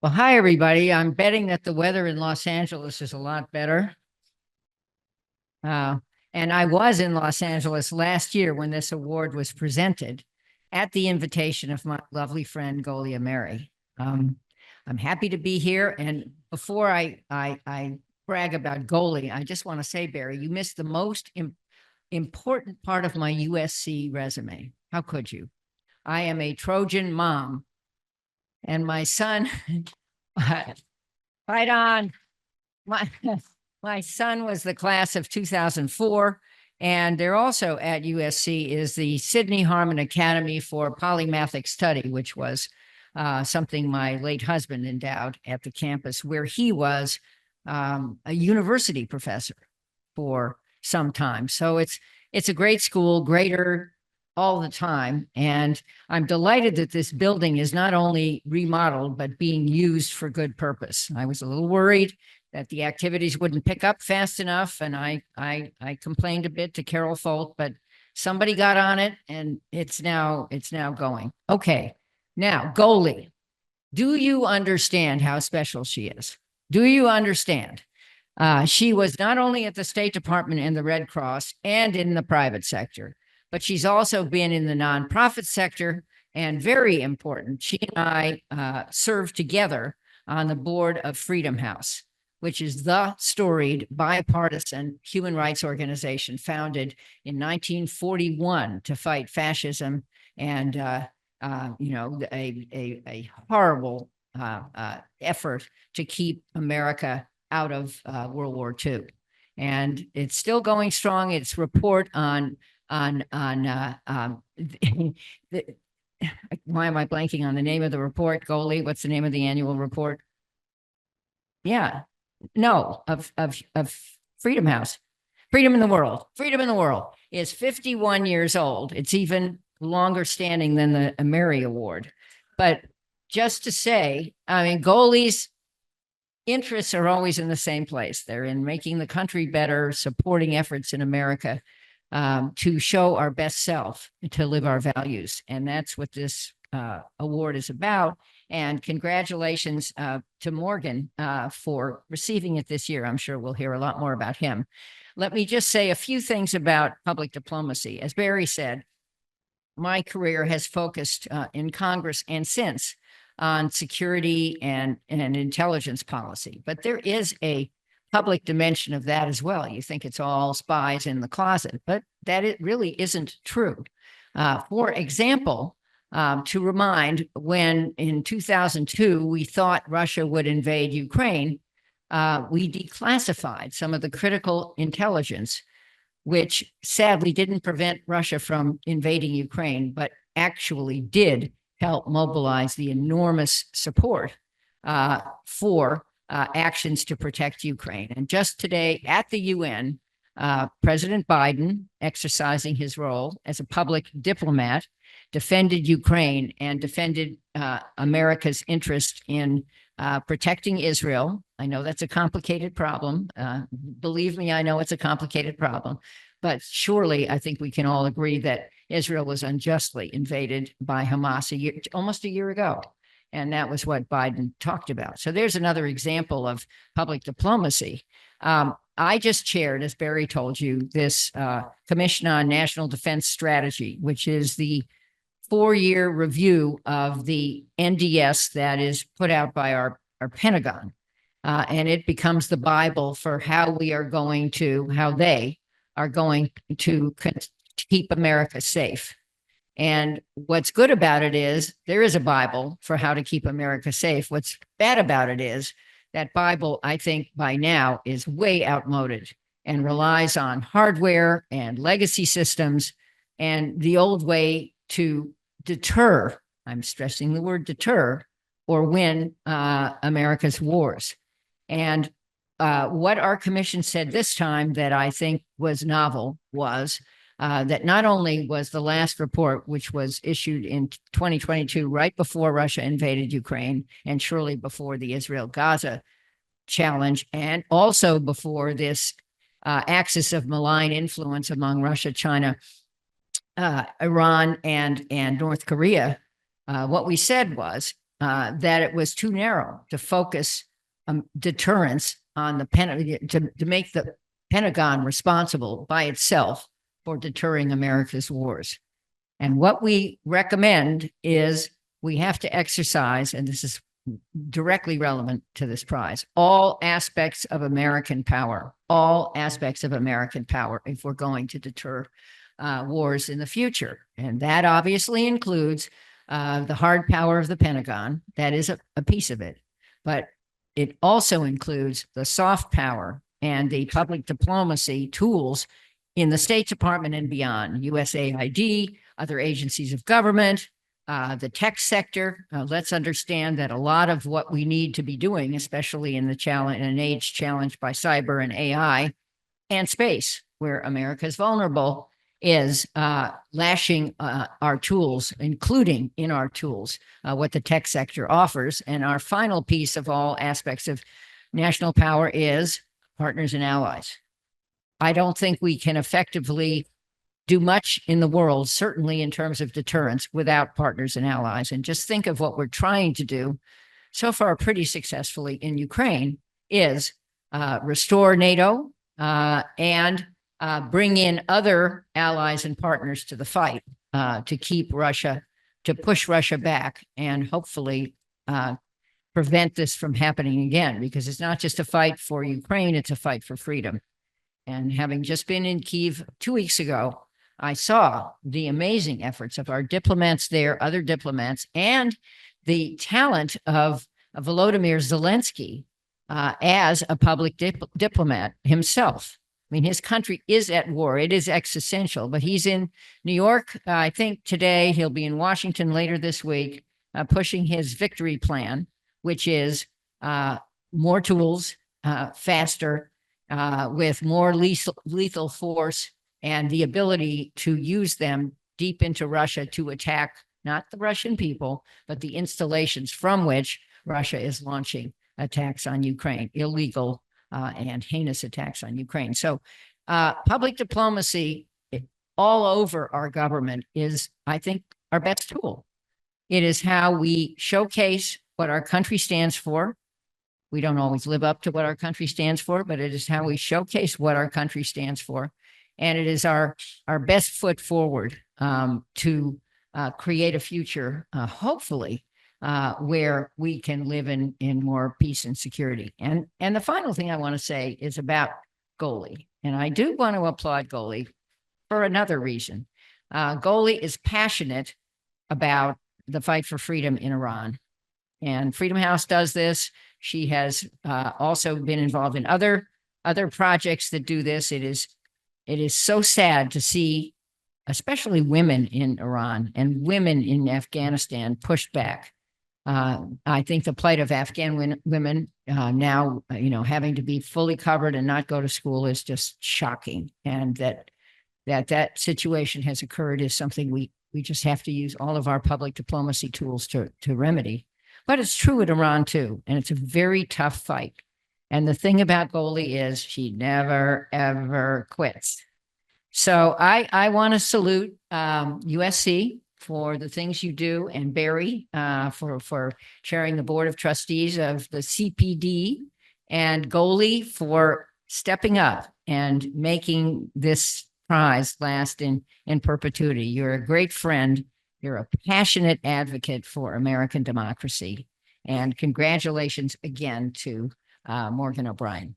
Well, hi, everybody. I'm betting that the weather in Los Angeles is a lot better. Uh, and I was in Los Angeles last year when this award was presented at the invitation of my lovely friend, Golia Ameri. I'm happy to be here. And before I brag about Golia, I just want to say, Barry, you missed the most important part of my USC resume. How could you? I am a Trojan mom, and my son, right on. My, my son was the class of 2004, and they're also at USC is the Jane Harman Academy for Polymathic Study, which was something my late husband endowed at the campus, where he was a university professor for some time. So it's a great school, greater all the time. And I'm delighted that this building is not only remodeled, but being used for good purpose. I was a little worried that the activities wouldn't pick up fast enough. And I complained a bit to Carol Folt, but somebody got on it and it's now going. Okay. Now, Golia, do you understand how special she is? Do you understand? She was not only at the State Department and the Red Cross and in the private sector, but she's also been in the nonprofit sector. And very important, she and I served together on the board of Freedom House, which is the storied bipartisan human rights organization founded in 1941 to fight fascism and a horrible effort to keep America out of World War II. And it's still going strong. Its report on why am I blanking on the name of the report? Golia, what's the name of the annual report? Yeah, no, of Freedom House. Freedom in the World. Freedom in the World is 51 years old. It's even longer standing than the Ameri Award. But just to say, I mean, Golia's interests are always in the same place. They're in making the country better, supporting efforts in America to show our best self, to live our values. And that's what this award is about. And congratulations to Morgan for receiving it this year. I'm sure we'll hear a lot more about him. Let me just say a few things about public diplomacy. As Barry said, my career has focused in Congress and since on security and intelligence policy. But there is a public dimension of that as well. You think it's all spies in the closet, but that it really isn't true. For example, to remind, when in 2002, we thought Russia would invade Ukraine, we declassified some of the critical intelligence, which sadly didn't prevent Russia from invading Ukraine, but actually did help mobilize the enormous support for actions to protect Ukraine. And just today at the UN, President Biden, exercising his role as a public diplomat, defended Ukraine and defended America's interest in protecting Israel. I know that's a complicated problem. Believe me, I know it's a complicated problem. But surely I think we can all agree that Israel was unjustly invaded by Hamas almost a year ago. And that was what Biden talked about. So there's another example of public diplomacy. I just chaired, as Barry told you, this Commission on National Defense Strategy, which is the 4-year review of the NDS that is put out by our Pentagon. And it becomes the Bible for how they are going to keep America safe. And what's good about it is there is a Bible for how to keep America safe. What's bad about it is that Bible, I think by now, is way outmoded and relies on hardware and legacy systems and the old way to deter, I'm stressing the word deter, or win America's wars. And what our commission said this time that I think was novel was that not only was the last report, which was issued in 2022, right before Russia invaded Ukraine, and surely before the Israel-Gaza challenge, and also before this axis of malign influence among Russia, China, Iran, and North Korea, what we said was that it was too narrow to focus deterrence on to make the Pentagon responsible by itself for deterring America's wars. And what we recommend is we have to exercise, and this is directly relevant to this prize, all aspects of American power, if we're going to deter wars in the future. And that obviously includes the hard power of the Pentagon. That is a piece of it. But it also includes the soft power and the public diplomacy tools in the State Department and beyond, USAID, other agencies of government, the tech sector. Let's understand that a lot of what we need to be doing, especially in an age challenged by cyber and AI and space, where America is vulnerable, is lashing our tools, including in our tools, what the tech sector offers. And our final piece of all aspects of national power is partners and allies. I don't think we can effectively do much in the world, certainly in terms of deterrence, without partners and allies. And just think of what we're trying to do so far pretty successfully in Ukraine is restore NATO and bring in other allies and partners to the fight to keep Russia, to push Russia back and hopefully prevent this from happening again, because it's not just a fight for Ukraine, it's a fight for freedom. And having just been in Kyiv 2 weeks ago, I saw the amazing efforts of our diplomats there, other diplomats, and the talent of Volodymyr Zelensky as a public diplomat himself. I mean, his country is at war. It is existential, but he's in New York. I think today he'll be in Washington later this week, pushing his victory plan, which is more tools, faster, with more lethal force and the ability to use them deep into Russia to attack not the Russian people, but the installations from which Russia is launching attacks on Ukraine, illegal and heinous attacks on Ukraine. So public diplomacy all over our government is, I think, our best tool. It is how we showcase what our country stands for. We don't always live up to what our country stands for, but it is how we showcase what our country stands for. And it is our best foot forward to create a future, hopefully, where we can live in more peace and security. And the final thing I want to say is about Goli. And I do want to applaud Goli for another reason. Goli is passionate about the fight for freedom in Iran. And Freedom House does this. She has also been involved in other projects that do this. It is so sad to see, especially women in Iran and women in Afghanistan, pushed back. I think the plight of Afghan women now, having to be fully covered and not go to school is just shocking. And that situation has occurred is something we just have to use all of our public diplomacy tools to remedy. But it's true in Iran too, and it's a very tough fight. And the thing about Goli is she never, ever quits. So I want to salute USC for the things you do, and Barry for chairing the board of trustees of the CPD, and Goli for stepping up and making this prize last in perpetuity. You're a great friend. You're a passionate advocate for American democracy. And congratulations again to Morgan O'Brien.